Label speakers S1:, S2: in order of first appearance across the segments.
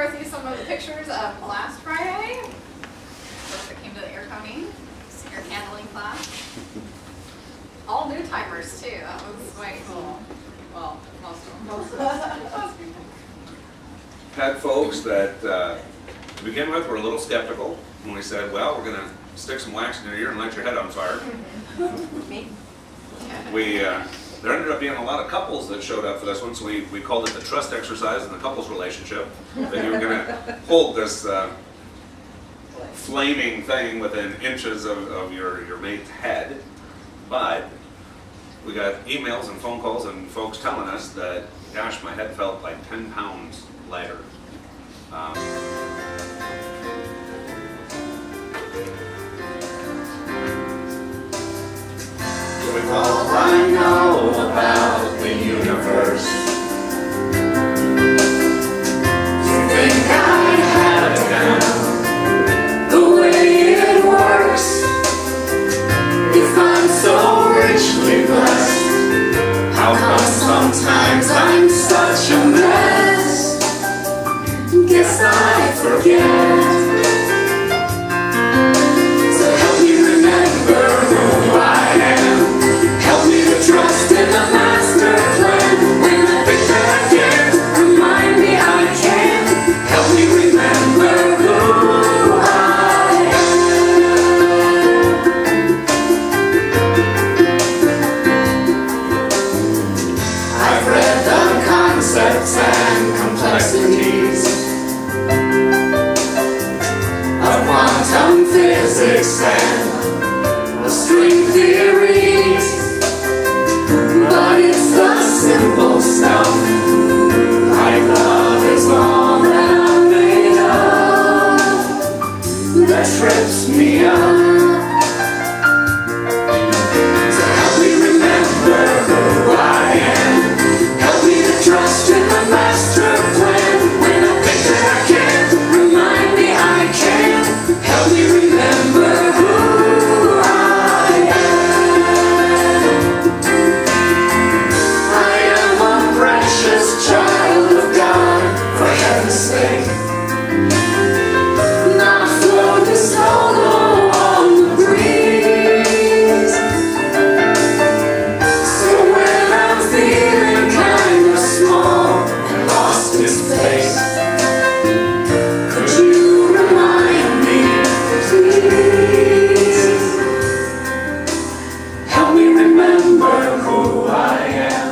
S1: share with you some of the pictures of last Friday. Folks that came to the air coning, air handling class. All new timers too. That was way cool. Well, most of them.
S2: Had folks that, to begin with, were a little skeptical when we said, well, we're going to stick some wax in your ear and light your head on fire.
S1: Me?
S2: There ended up being a lot of couples that showed up for this one, so we called it the trust exercise in the couples relationship. That you were going to hold this flaming thing within inches of your mate's head. But we got emails and phone calls and folks telling us that, gosh, my head felt like 10 pounds lighter.
S3: With all I know about the universe, you think I have it down, the way it works. If I'm so richly blessed, how come sometimes I'm such a mess? Guess I forget. So help me remember who I am. Help me to trust in the master plan. When I think that I can't, remind me I can. Help me remember who I am. I've read the concepts and complexities of quantum physics and the string theories, but it's the simple stuff like love is all that I'm made of that trips me up. So help me remember who I am. Help me to trust in the master plan. When I think that I can't, remind me I can. Help me remember who I am. I am a precious child of God, for heaven's sake. Not floating solo on the breeze. So when I'm feeling kind of small and lost in space, could you remind me, please? Help me remember who I am.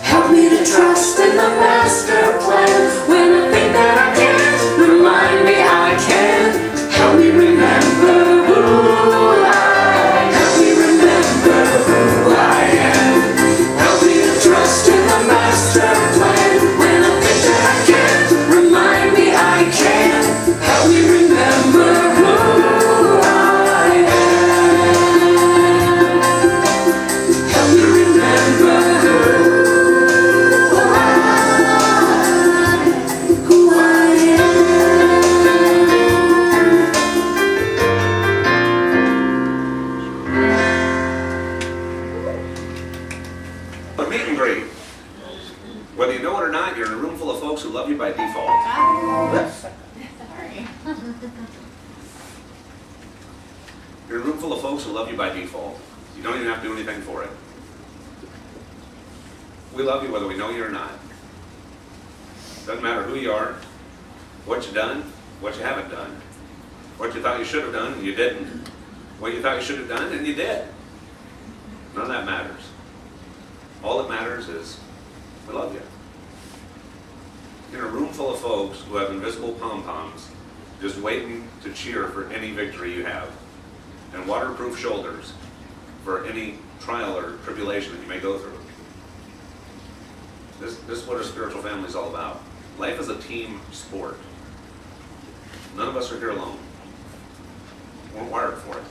S3: Help me to trust in the master plan. When I think that I can't, remind me I can. Help me remember who I am. Help me remember who I am. Help me to trust in the master plan. When I think that I can't, remind me I can. Help me remember who I am. Help me remember who I am.
S2: A meet and greet. Whether you know it or not, you're in a room full of folks who love you by default.
S1: Sorry.
S2: You're in a room full of folks who love you by default. You don't even have to do anything for it. We love you whether we know you or not. Doesn't matter who you are, what you've done, what you haven't done, what you thought you should have done and you didn't, what you thought you should have done and you did. None of that matters. All that matters is we love you. In a room full of folks who have invisible pom-poms just waiting to cheer for any victory you have, and waterproof shoulders for any trial or tribulation that you may go through. This is what a spiritual family is all about. Life is a team sport. None of us are here alone. We weren't wired for it.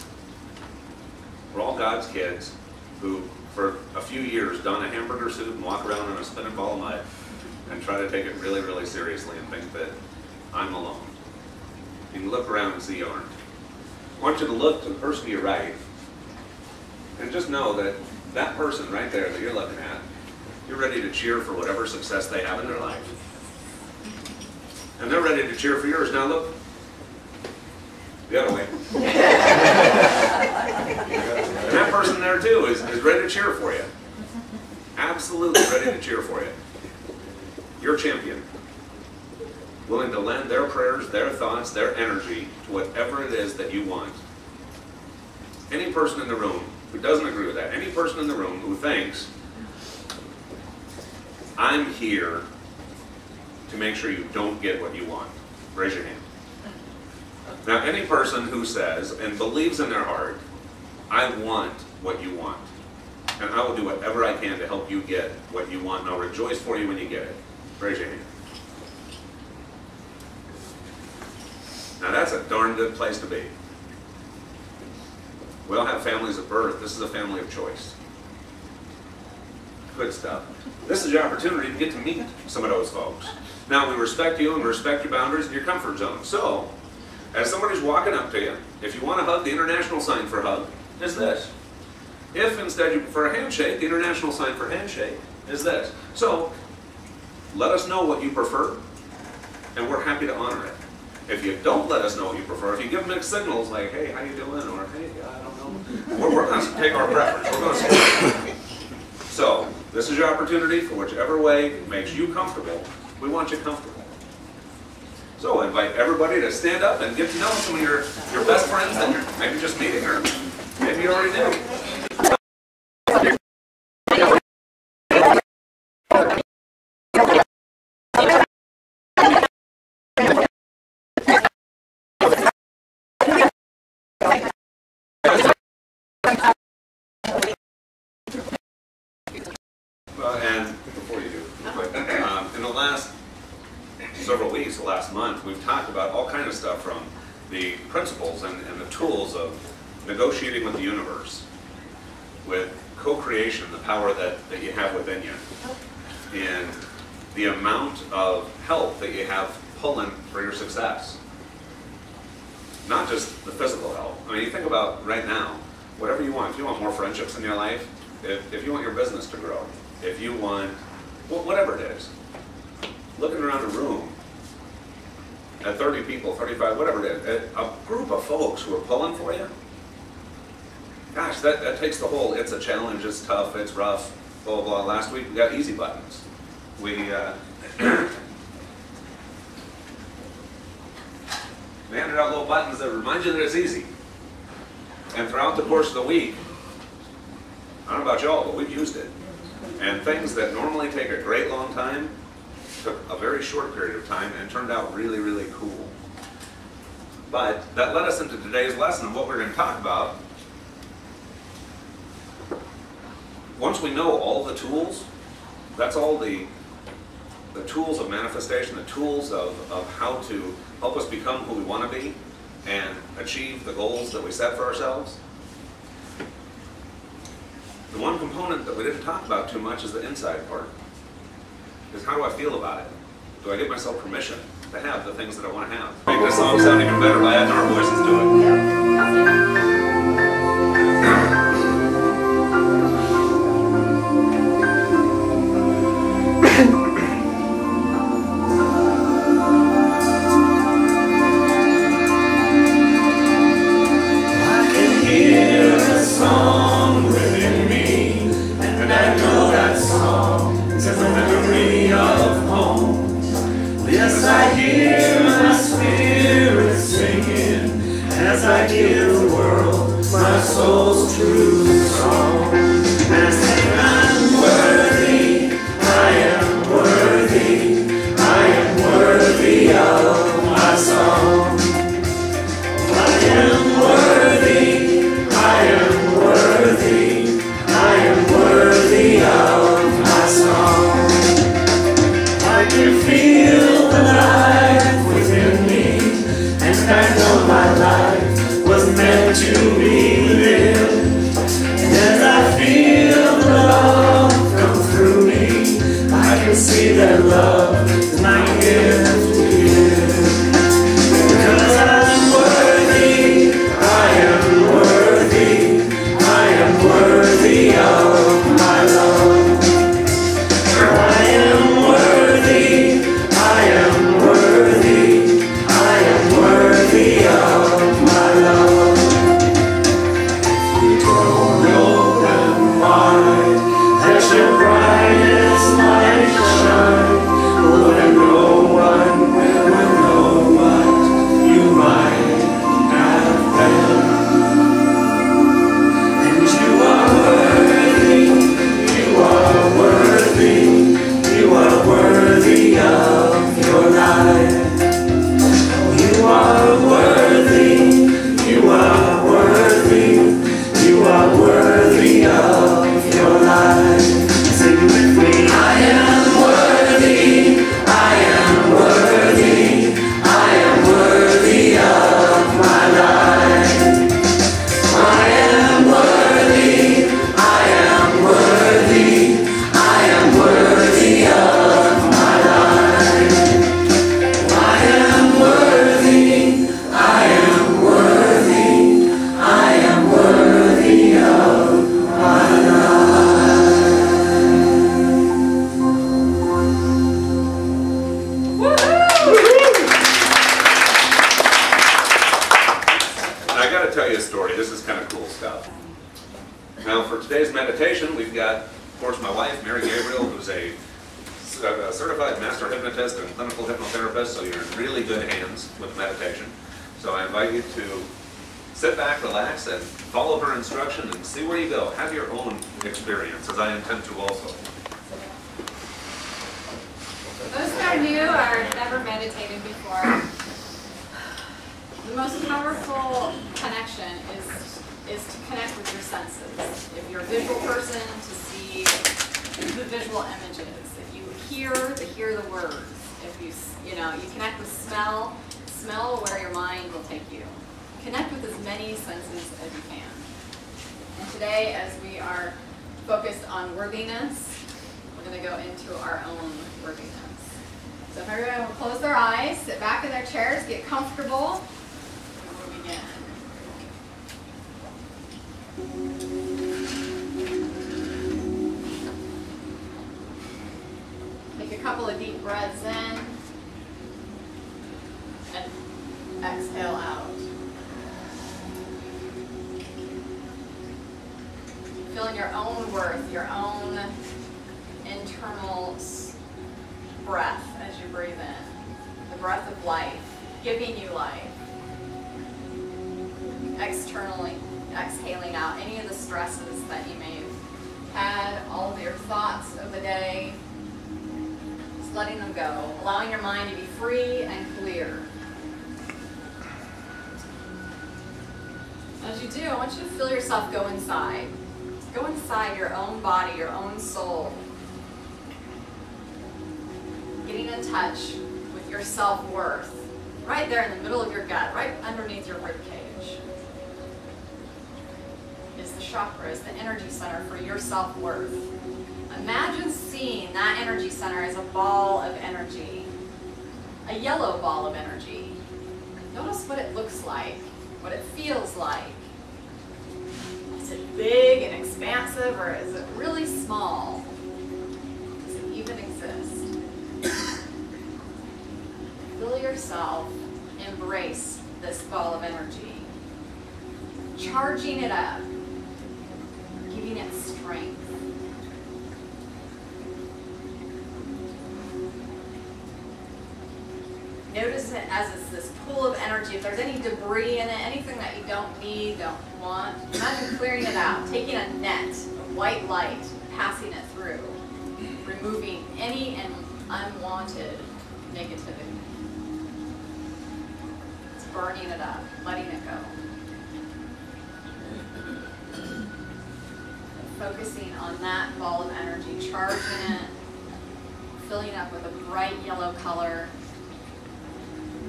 S2: We're all God's kids who, for a few years, don a hamburger suit and walk around in a spinning ball of mud and try to take it really, really seriously and think that I'm alone. You can look around and see you aren't. I want you to look to the person to your right and just know that that person right there that you're looking at, you're ready to cheer for whatever success they have in their life. and they're ready to cheer for yours. Now look the other way. And that person there too is ready to cheer for you. Absolutely ready to cheer for you. You're a champion. Willing to lend their prayers, their thoughts, their energy to whatever it is that you want. Any person in the room who doesn't agree with that, any person in the room who thinks, I'm here to make sure you don't get what you want, raise your hand. Now, any person who says and believes in their heart, I want what you want, and I will do whatever I can to help you get what you want, and I'll rejoice for you when you get it, raise your hand. Now, that's a darn good place to be. We all have families of birth. This is a family of choice. Good stuff. This is your opportunity to get to meet some of those folks. Now, we respect you and respect your boundaries and your comfort zone. So, as somebody's walking up to you, if you want to hug, the international sign for hug is this. If instead you prefer a handshake, the international sign for handshake is this. So, let us know what you prefer, and we're happy to honor it. If you don't let us know what you prefer, if you give mixed signals like, hey, how you doing, or hey, I don't know, we're going to take our preference. We're going to say, so, this is your opportunity for whichever way makes you comfortable. We want you comfortable. So, I invite everybody to stand up and get to know some of your best friends that you're maybe just meeting, or maybe you already knew. And before you do, real quick, in the last several weeks, the last month, we've talked about all kinds of stuff from the principles and the tools of negotiating with the universe, with co-creation, the power that you have within you, and the amount of help that you have pulling for your success. Not just the physical help. I mean, you think about right now, whatever you want. If you want more friendships in your life, if you want your business to grow, if you want, whatever it is, looking around a room at 30 people, 35, whatever it is, a group of folks who are pulling for you, gosh, that takes the whole, it's a challenge, it's tough, it's rough, blah, blah, blah. Last week we got easy buttons. We handed out little buttons that remind you that it's easy. And throughout the course of the week, I don't know about y'all, but we've used it. And things that normally take a great long time took a very short period of time and turned out really, really cool. But that led us into today's lesson of what we're going to talk about. Once we know all the tools, that's all the tools of manifestation, the tools of how to help us become who we want to be and achieve the goals that we set for ourselves. The one component that we didn't talk about too much is the inside part. Is how do I feel about it? Do I give myself permission to have the things that I want to have? Make this song sound even better by adding our voices to it.
S3: I hear my spirit singing as I give the world
S2: meditation, we've got, of course, my wife, Mary Gabriel, who's a certified master hypnotist and clinical hypnotherapist, so you're in really good hands with meditation. So I invite you to sit back, relax, and follow her instruction and see where you go. Have your own experience, as I intend to also.
S1: Those who are new or never meditated before, the most powerful connection is to connect with your senses. If you're a visual person, to see the visual images. If you hear the words. If you connect with smell, smell where your mind will take you. Connect with as many senses as you can. And today, as we are focused on worthiness, we're going to go into our own worthiness. So if everyone will close their eyes, sit back in their chairs, get comfortable, and we'll begin. Take a couple of deep breaths in, and exhale out. Feeling your own worth, your own internal breath as you breathe in. The breath of life, giving you life. Externally, exhaling out any of the stresses that you may have had, all of your thoughts of the day. Just letting them go. Allowing your mind to be free and clear. As you do, I want you to feel yourself go inside. Go inside your own body, your own soul. Getting in touch with your self-worth. Right there in the middle of your gut, right underneath your rib cage. Is the chakra, is the energy center for your self-worth. Imagine seeing that energy center as a ball of energy. A yellow ball of energy. Notice what it looks like, what it feels like. Is it big and expansive, or is it really small? Does it even exist? Feel yourself embrace this ball of energy. Charging it up. Giving it strength. Notice it as it's this pool of energy. If there's any debris in it, anything that you don't need, don't want, imagine clearing it out, taking a net of white light, passing it through, removing any unwanted negativity. It's burning it up, letting it go. Focusing on that ball of energy, charging it, filling it up with a bright yellow color.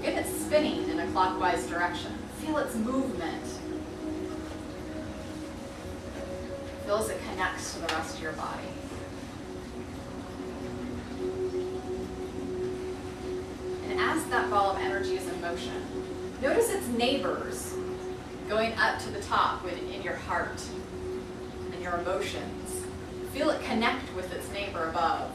S1: Get it spinning in a clockwise direction. Feel its movement. Feel as it connects to the rest of your body. And as that ball of energy is in motion, notice its neighbors going up to the top in your heart and your emotions. Feel it connect with its neighbor above.